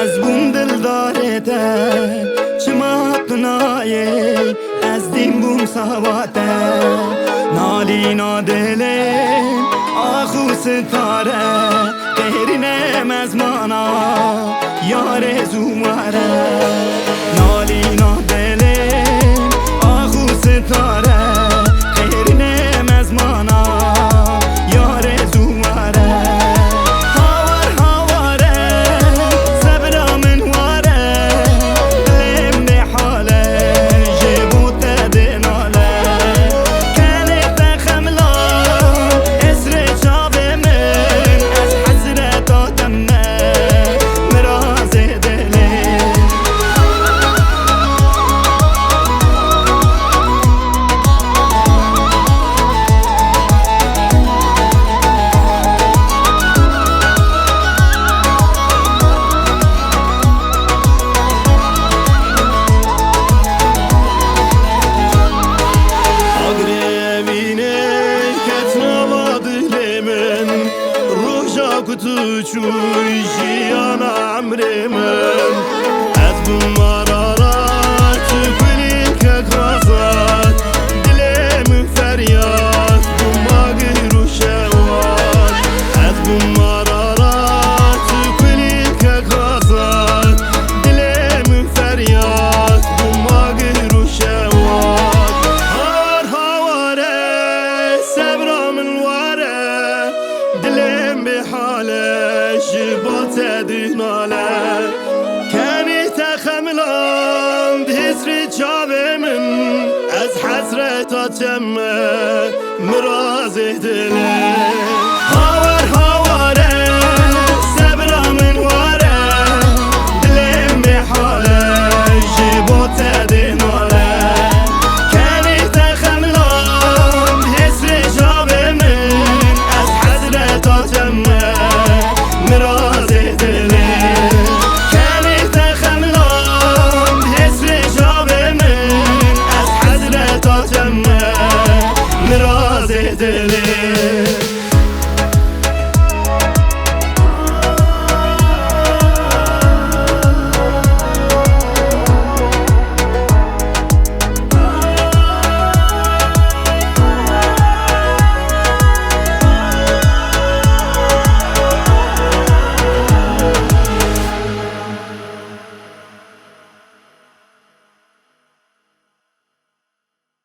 از بوم دل دارته چما قنایه از دیم بوم سواته نالی نادله آخو ستاره غیری نمز مانا یار زوماره نالی نادله آخو ستاره غیری نمز مانا یار زوماره هاور هاواره صبر من واره دلم نحاله جبوت دناله كانت خملا اسر شاب من از حسرت تمه مراز دله kutu çuy jiyana amremen ez bu mararat tüpülin kekrazat dilemin feryat bu magiru şevat ez bu mararat tüpülin kekrazat dilemin feryat bu magiru şevat har havare sebramın vare dilem بحاله جبات دناله كاني تخملان بهزري جابي من از حسرت تم مرازي دله